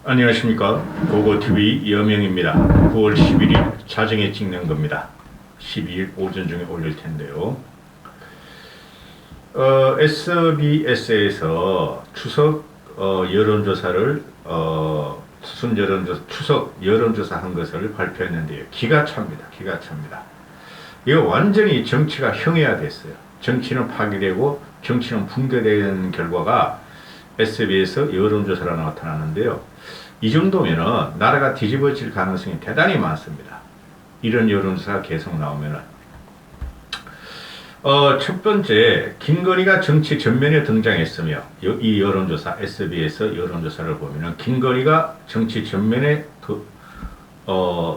안녕하십니까. 고고TV 여명입니다. 9월 11일 자정에 찍는 겁니다. 12일 오전 중에 올릴 텐데요. SBS에서 추석 여론조사를 추석 여론조사 한 것을 발표했는데요. 기가 찹니다. 기가 찹니다. 이거 완전히 정치가 형해화됐어요. 정치는 파괴되고 정치는 붕괴되는 결과가 SBS 여론조사로 나타나는데요. 이 정도면은 나라가 뒤집어질 가능성이 대단히 많습니다. 이런 여론조사가 계속 나오면은. 첫 번째, 김건희가 정치 전면에 등장했으며, 이 여론조사, SBS 여론조사를 보면은, 김건희가 정치 전면에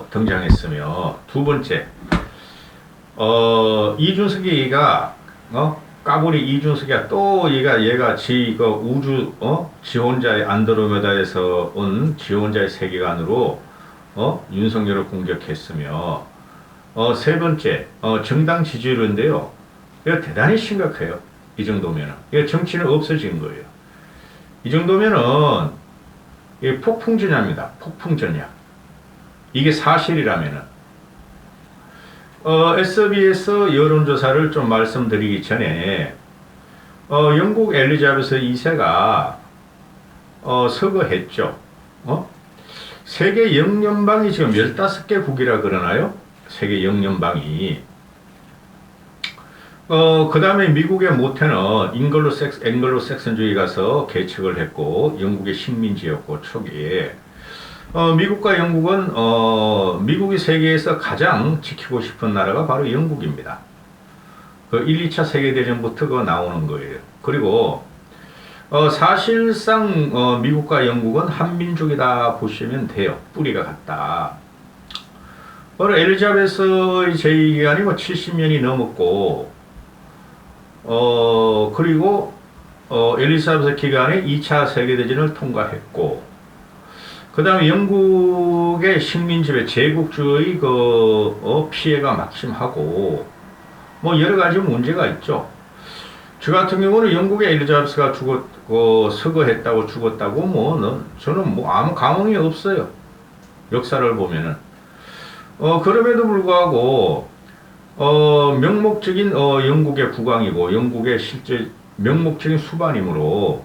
등장했으며, 두 번째, 이준석이가, 까불이 이준석이가 또 얘가 지 혼자의 안드로메다에서 온 지 혼자의 세계관으로 윤석열을 공격했으며, 세 번째 정당 지지율인데요. 이거 대단히 심각해요. 이 정도면은 이거 정치는 없어진 거예요. 이 정도면은 이게 폭풍전야입니다. 폭풍전야. 이게 사실이라면은. SBS 여론조사를 좀 말씀드리기 전에, 영국 엘리자베스 2세가, 서거했죠. 세계 영연방이 지금 15개국이라 그러나요? 세계 영연방이. 그 다음에 미국의 모태는 앵글로색슨주의 가서 개척을 했고, 영국의 식민지였고, 초기에. 미국과 영국은, 미국이 세계에서 가장 지키고 싶은 나라가 바로 영국입니다. 그 1, 2차 세계대전부터 그거 나오는 거예요. 그리고, 사실상, 미국과 영국은 한민족이다 보시면 돼요. 뿌리가 같다. 바로 엘리자베스의 제2기간이 70년이 넘었고, 그리고, 엘리자베스 기간에 2차 세계대전을 통과했고, 그 다음에 영국의 식민지배 제국주의 피해가 막심하고, 여러 가지 문제가 있죠. 저 같은 경우는 영국의 엘리자베스가 서거했다고 죽었다고, 저는 아무 감흥이 없어요. 역사를 보면은. 그럼에도 불구하고, 명목적인, 영국의 국왕이고, 영국의 실제 명목적인 수반이므로,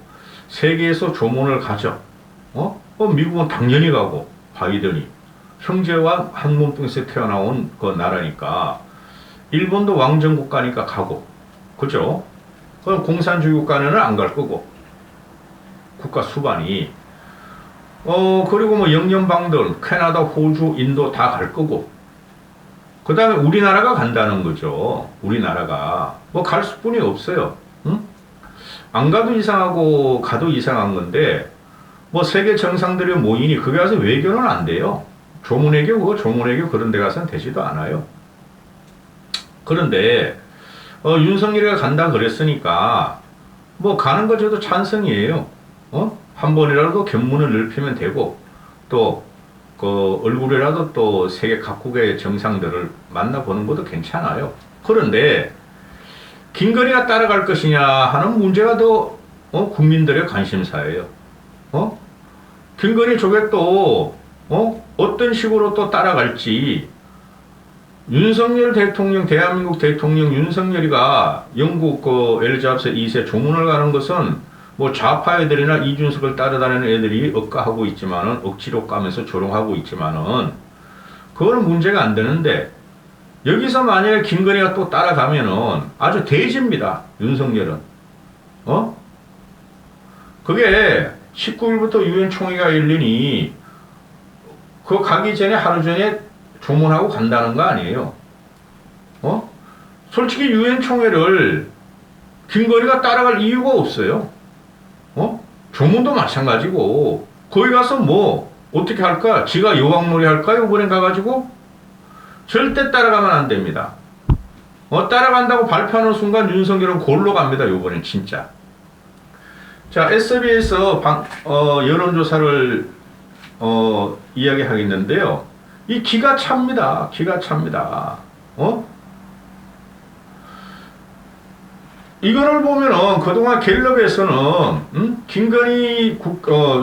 세계에서 조문을 가죠. 미국은 당연히 가고, 바이든이. 형제와 한 몸뚱에서 태어나온 그 나라니까, 일본도 왕정 국가니까 가고, 그죠? 그럼 공산주의 국가는 안 갈 거고, 국가 수반이. 그리고 영연방들, 캐나다, 호주, 인도 다 갈 거고, 그 다음에 우리나라가 간다는 거죠. 우리나라가. 갈 수뿐이 없어요. 응? 안 가도 이상하고, 가도 이상한 건데, 세계 정상들이 모이니 거기 가서 외교는 안 돼요. 조문외교 그런 데 가서는 되지도 않아요. 그런데, 윤석열이가 간다 그랬으니까, 가는 거 저도 찬성이에요. 한 번이라도 견문을 넓히면 되고, 또, 얼굴이라도 또 세계 각국의 정상들을 만나보는 것도 괜찮아요. 그런데, 김건희가 따라갈 것이냐 하는 문제가 더, 국민들의 관심사예요. 김건희 조객도 어떤 식으로 또 따라갈지. 윤석열 대통령, 대한민국 대통령 윤석열이가 영국 엘리자베스 2세 조문을 가는 것은 좌파 애들이나 이준석을 따라다니는 애들이 억가하고 있지만은, 억지로 까면서 조롱하고 있지만은, 그거는 문제가 안 되는데, 여기서 만약에 김건희가 또 따라가면은 아주 대지입니다. 윤석열은. 그게 19일부터 유엔 총회가 열리니, 가기 전에 하루 전에 조문하고 간다는 거 아니에요. 솔직히 유엔 총회를 김건희가 따라갈 이유가 없어요. 조문도 마찬가지고, 거기 가서 어떻게 할까? 지가 여왕놀이 할까요? 이번엔 가가지고? 절대 따라가면 안 됩니다. 따라간다고 발표하는 순간 윤석열은 골로 갑니다. 이번엔 진짜. 자, SBS 여론조사를 이야기하겠는데요. 이 기가 찹니다. 기가 찹니다. 이거를 보면은 그동안 갤럽에서는 김건희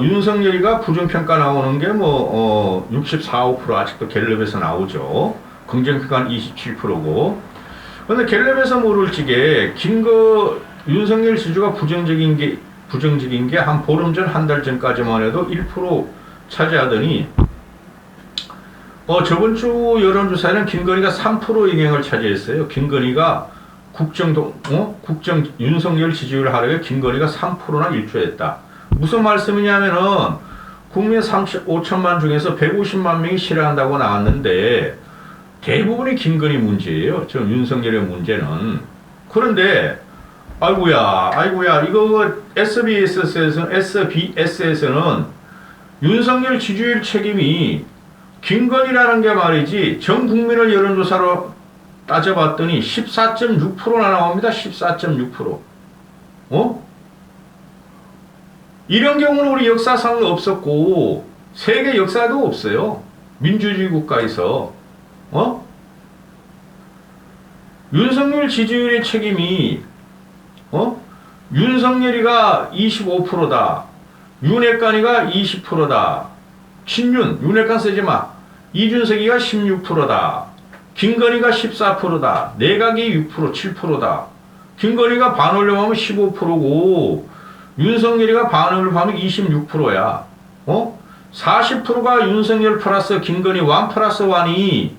윤석열이가 부정평가 나오는 게 뭐 64, 5% 아직도 갤럽에서 나오죠. 긍정평가는 27%고. 근데 갤럽에서 모를지게 윤석열 지지가 부정적인 게 한 보름 전, 한 달 전까지만 해도 1% 차지하더니 저번 주 여론조사에는 김건희가 3% 영향을 차지했어요. 김건희가 국정 윤석열 지지율 하락에 김건희가 3%나 일조했다. 무슨 말씀이냐면은 국민 35천만 중에서 150만 명이 싫어한다고 나왔는데 대부분이 김건희 문제예요. 지금 윤석열의 문제는. 그런데 아이고야 이거 SBS에서는 윤석열 지지율 책임이 김건희라는 게 말이지 전 국민을 여론조사로 따져봤더니 14.6%나 나옵니다. 14.6%. 이런 경우는 우리 역사상 없었고 세계 역사도 없어요. 민주주의 국가에서. 윤석열 지지율의 책임이 윤석열이가 25%다. 윤핵관이가 20%다. 윤핵관 쓰지 마. 이준석이가 16%다. 김건희가 14%다. 내각이 6%, 7%다. 김건희가 반올려 하면 15%고 윤석열이가 반올려 하면 26%야. 40%가 윤석열 플러스 김건희 1 플러스 1이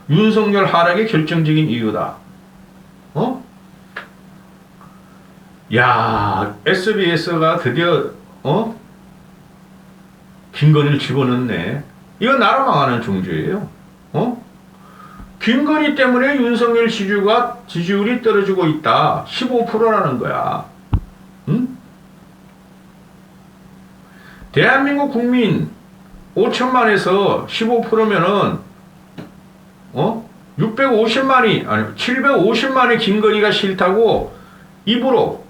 윤석열 하락의 결정적인 이유다. 야, SBS가 드디어 김건희를 집어넣네. 이건 나라 망하는 종주예요. 김건희 때문에 윤석열 지지율이 떨어지고 있다. 15%라는 거야. 대한민국 국민 5천만에서 15%면은 750만이 김건희가 싫다고 입으로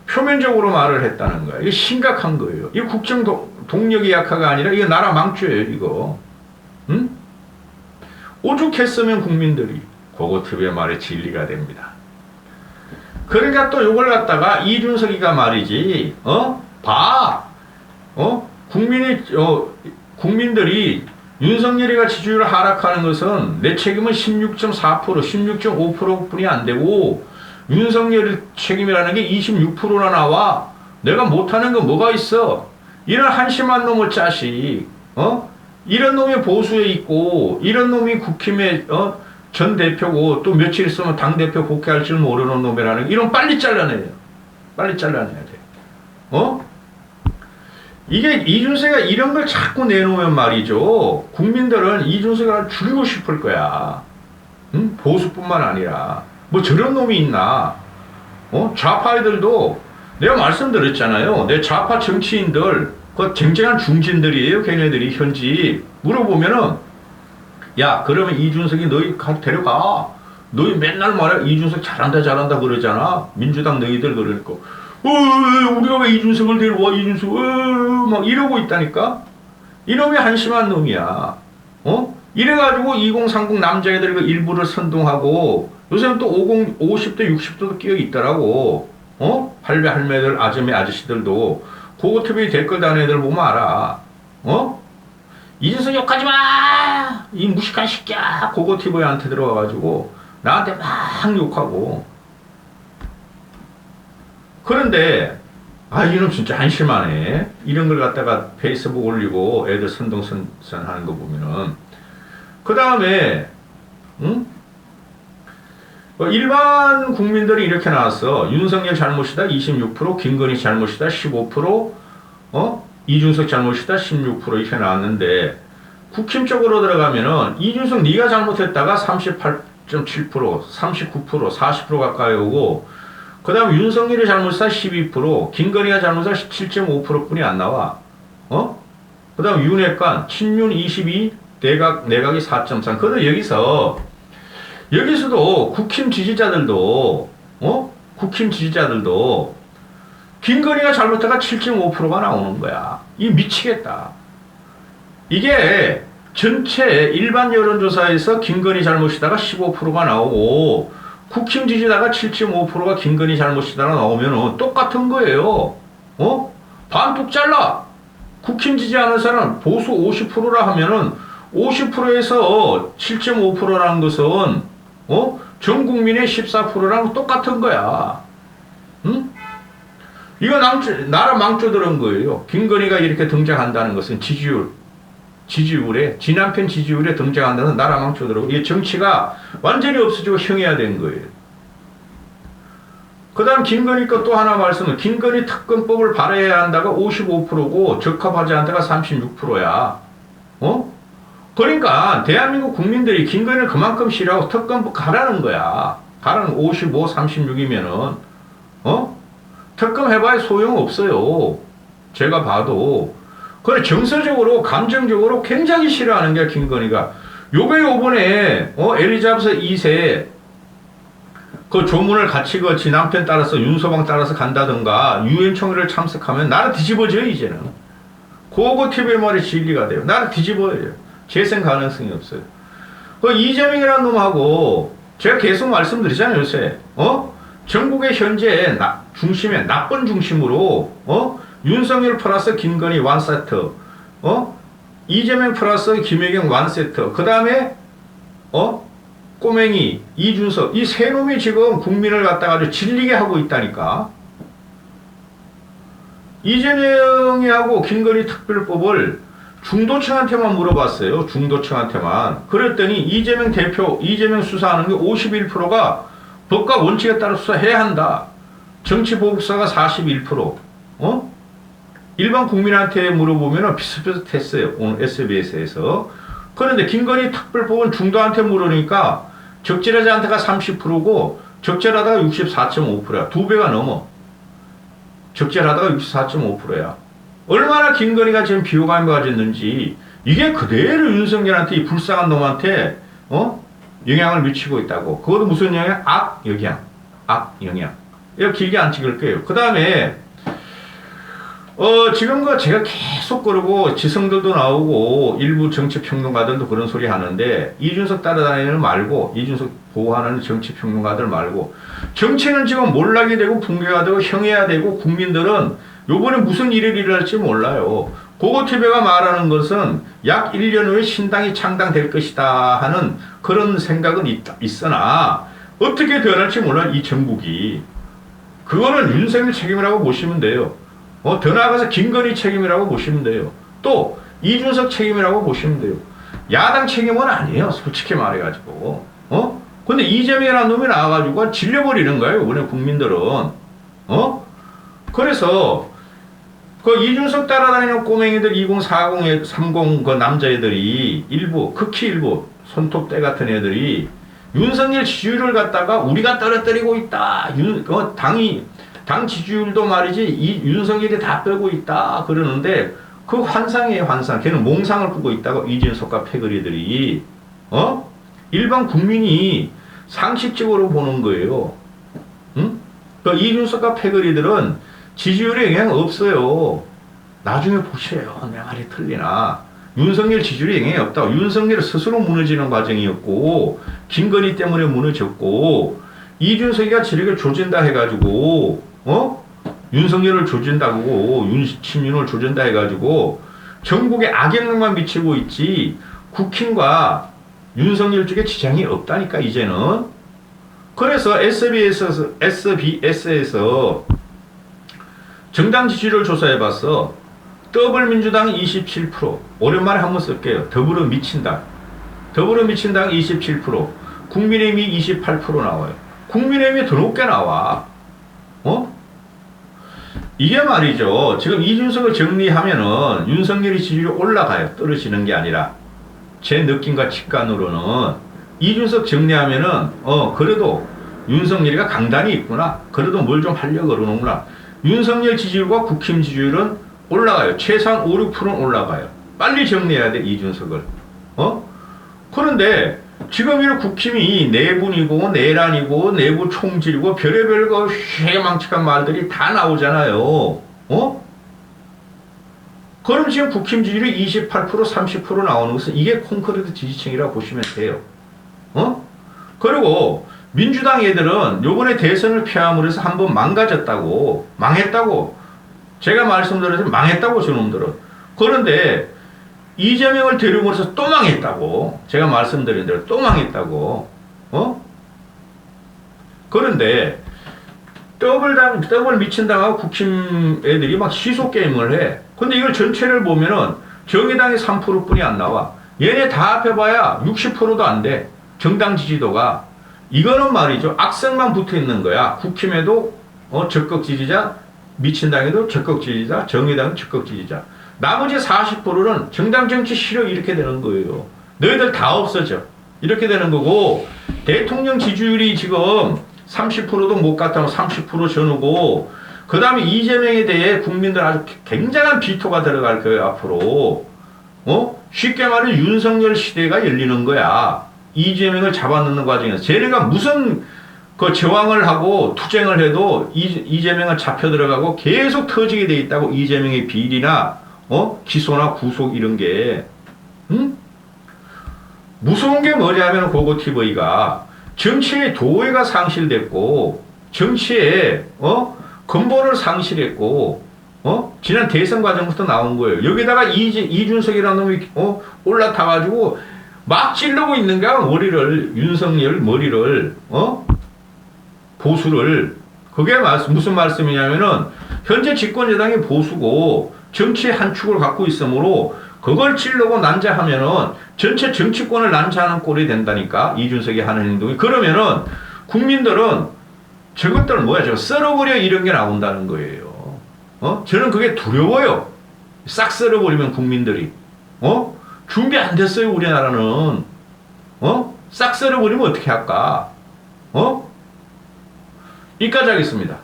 표면적으로 말을 했다는 거야. 이게 심각한 거예요. 이 국정 동력이 약화가 아니라 이거 나라 망조예요, 이거. 오죽했으면 국민들이 고고TV의 말에 진리가 됩니다. 그러니까 또 이걸 갖다가 이준석이가 말이지, 국민들이 윤석열이가 지지율 하락하는 것은 내 책임은 16.4%, 16.5%뿐이 안 되고 윤석열 책임이라는 게 26%나 나와. 내가 못하는 건 뭐가 있어? 이런 한심한 놈의 자식, 이런 놈이 보수에 있고, 이런 놈이 국힘의, 전 대표고, 또 며칠 있으면 당대표 복귀할 줄 모르는 놈이라는, 이런 빨리 잘라내요. 빨리 잘라내야 돼. 이게 이준석이가 이런 걸 자꾸 내놓으면 말이죠. 국민들은 이준석을 죽이고 싶을 거야. 보수뿐만 아니라. 뭐 저런 놈이 있나? 좌파애들도 내가 말씀드렸잖아요. 내 좌파 정치인들, 그 쟁쟁한 중진들이에요. 걔네들이 현지 물어보면은 야, 그러면 이준석이 너희 데려가. 너희 맨날 말해 이준석 잘한다 그러잖아. 민주당 너희들 그러니까 우리가 왜 이준석을 데려와 이준석 막 이러고 있다니까. 이놈이 한심한 놈이야. 이래가지고 2030 남자애들 그 일부를 선동하고 요새는 또 50대 60대도 끼어 있더라고. 할매들 아저씨들도 고고TV 댓글 다는 애들 보면 알아. 이준석 욕하지 마! 이 무식한 새끼야! 고고TV한테 들어와가지고 나한테 막 욕하고. 그런데 이놈 진짜 한심하네. 이런 걸 갖다가 페이스북 올리고 애들 선동선하는 거 보면은. 그 다음에 일반 국민들이 이렇게 나왔어. 윤석열 잘못이다 26%, 김건희 잘못이다 15%, 이준석 잘못이다 16% 이렇게 나왔는데 국힘 쪽으로 들어가면은 이준석 네가 잘못했다가 38.7%, 39%, 40% 가까이 오고 그 다음 윤석열이 잘못이다 12%, 김건희가 잘못이다 7.5%뿐이 안 나와. 그 다음 윤핵관, 친윤 22, 내각이 4.3. 그런데 여기서도 국힘 지지자들도 김건희가 잘못해가 7.5%가 나오는 거야. 이 미치겠다. 이게 전체 일반 여론조사에서 김건희 잘못이다가 15%가 나오고 국힘 지지다가 7.5%가 김건희 잘못이다 나오면은 똑같은 거예요. 반뚝 잘라. 국힘 지지하는 사람 보수 50%라 하면은 50%에서 7.5%라는 것은 전 국민의 14%랑 똑같은 거야. 응? 이거 나라 망쳐들은 거예요. 김건희가 이렇게 등장한다는 것은 지지율에 지난편 지지율에 등장한다는 나라 망쳐들고 이 정치가 완전히 없어지고 형해야 된 거예요. 그 다음 김건희 거 또 하나 말씀은 김건희 특검법을 발의해야 한다가 55%고 적합하지 않다가 36%야. 그러니까 대한민국 국민들이 김건희를 그만큼 싫어하고 특검법 가라는 거야. 가라는 55, 36이면은 특검 해봐야 소용없어요. 제가 봐도. 그래 정서적으로 감정적으로 굉장히 싫어하는 게 김건희가. 요번에 엘리자베스 2세 그 조문을 같이 그 지남편 따라서 윤서방 따라서 간다든가 유엔 총회를 참석하면 나라 뒤집어져요 이제는. 그거 TV의 말이 진리가 돼요. 나라 뒤집어요. 재생 가능성이 없어요. 그 이재명이라는 놈하고 제가 계속 말씀드리잖아요 요새. 전국의 현재 중심에 나쁜 중심으로 윤석열 플러스 김건희 원세트, 이재명 플러스 김혜경 원세트, 그 다음에 꼬맹이 이준석 이 세 놈이 지금 국민을 갖다가 아주 질리게 하고 있다니까. 이재명이 하고 김건희 특별법을 중도층한테만 물어봤어요. 중도층한테만. 그랬더니 이재명 대표, 이재명 수사하는 게 51%가 법과 원칙에 따라 수사해야 한다. 정치보복사가 41%. 일반 국민한테 물어보면 비슷비슷했어요. 오늘 SBS에서. 그런데 김건희 특별법은 중도한테 물으니까 적절하지 않다가 30%고 적절하다가 64.5%야. 2배가 넘어. 적절하다가 64.5%야. 얼마나 김건희가 지금 비호감이 가졌는지 이게 그대로 윤석열한테 이 불쌍한 놈한테 영향을 미치고 있다고. 그것도 무슨 영향? 악영향. 악영향. 이거 길게 안 찍을 거예요. 그 다음에 지금 제가 계속 그러고 지성들도 나오고 일부 정치평론가들도 그런 소리 하는데 이준석 따라다니는 말고 이준석 보호하는 정치평론가들 말고 정치는 지금 몰락이 되고 붕괴가 되고 형해야 되고 국민들은 요번에 무슨 일이 일어날지 몰라요. 고고TV가 말하는 것은 약 1년 후에 신당이 창당될 것이다 하는 그런 생각은 있으나 어떻게 변할지 몰라 이 정국이. 그거는 윤석열 책임이라고 보시면 돼요. 더 나아가서 김건희 책임이라고 보시면 돼요. 또 이준석 책임이라고 보시면 돼요. 야당 책임은 아니에요. 솔직히 말해가지고. 근데 이재명이라는 놈이 나와가지고 질려버리는 거예요. 이번에 국민들은. 그래서 그 이준석 따라다니는 꼬맹이들 2040, 30 그 남자애들이 일부 극히 일부 손톱대 같은 애들이 윤석열 지지율을 갖다가 우리가 떨어뜨리고 있다. 당 지지율도 말이지 이 윤석열이 다 빼고 있다 그러는데 그 환상이에요 환상. 걔는 몽상을 꾸고 있다고 이준석과 패거리들이 일반 국민이 상식적으로 보는 거예요. 응? 그 이준석과 패거리들은 지지율에 영향 없어요. 나중에 보세요. 내 말이 틀리나. 윤석열 지지율에 영향이 없다고. 윤석열 스스로 무너지는 과정이었고 김건희 때문에 무너졌고 이준석이가 지력을 조진다 해가지고 윤석열을 조진다고 친윤을 조진다 해가지고 전국에 악영향만 미치고 있지 국힘과 윤석열 쪽에 지장이 없다니까 이제는. 그래서 SBS에서 정당 지지율을 조사해봤어. 더불어민주당 27%. 오랜만에 한번 쓸게요. 더불어민주당 27%. 국민의힘이 28% 나와요. 국민의힘이 더 높게 나와. 이게 말이죠. 지금 이준석을 정리하면은 윤석열이 지지율이 올라가요. 떨어지는 게 아니라. 제 느낌과 직관으로는 이준석 정리하면은 그래도 윤석열이가 강단이 있구나. 그래도 뭘 좀 하려고 그러는구나. 윤석열 지지율과 국힘 지지율은 올라가요. 최소한 5, 6%는 올라가요. 빨리 정리해야 돼 이준석을. 그런데 지금 이 국힘이 내분이고 내란이고 내부 총질이고 별의별 거 휘망측한 말들이 다 나오잖아요. 그럼 지금 국힘 지지율이 28%, 30% 나오는 것은 이게 콘크리트 지지층이라고 보시면 돼요. 그리고 민주당 애들은 요번에 대선을 패함으로 해서 한번 망가졌다고, 망했다고. 제가 말씀드렸지만 망했다고, 저놈들은. 그런데 이재명을 데리고서 또 망했다고. 제가 말씀드린 대로 또 망했다고. 그런데 더블 미친당하고 국힘 애들이 막 시소 게임을 해. 근데 이걸 전체를 보면은 정의당이 3%뿐이 안 나와. 얘네 다 합해봐야 60%도 안 돼. 정당 지지도가. 이거는 말이죠. 악성만 붙어 있는 거야. 국힘에도 적극 지지자, 미친당에도 적극 지지자, 정의당은 적극 지지자. 나머지 40%는 정당 정치 싫어 이렇게 되는 거예요. 너희들 다 없어져. 이렇게 되는 거고 대통령 지지율이 지금 30%도 못 갔다면 30% 전후고 그 다음에 이재명에 대해 국민들 아주 굉장한 비토가 들어갈 거예요. 앞으로. 쉽게 말해 윤석열 시대가 열리는 거야. 이재명을 잡아넣는 과정에서 쟤네가 무슨 그 저항을 하고 투쟁을 해도 이재명은 잡혀 들어가고 계속 터지게 돼 있다고. 이재명의 비리나 기소나 구속 이런 게. 무서운 게 뭐냐면 고고TV가 정치의 도의가 상실됐고 정치의 근본을 상실했고 지난 대선 과정부터 나온 거예요. 여기다가 이준석이라는 놈이 올라타가지고 막 찌르고 있는 거야. 머리를 윤석열 머리를 보수를. 그게 무슨 말씀이냐면은 현재 집권 여당이 보수고 정치의 한 축을 갖고 있으므로 그걸 찌르고 난자하면은 전체 정치권을 난자하는 꼴이 된다니까. 이준석이 하는 행동이. 그러면은 국민들은 저것들 뭐야 저거 썰어버려 이런 게 나온다는 거예요. 저는 그게 두려워요. 싹 썰어버리면 국민들이. 준비 안 됐어요 우리나라는. 싹 썰어버리면 어떻게 할까. 여기까지 하겠습니다.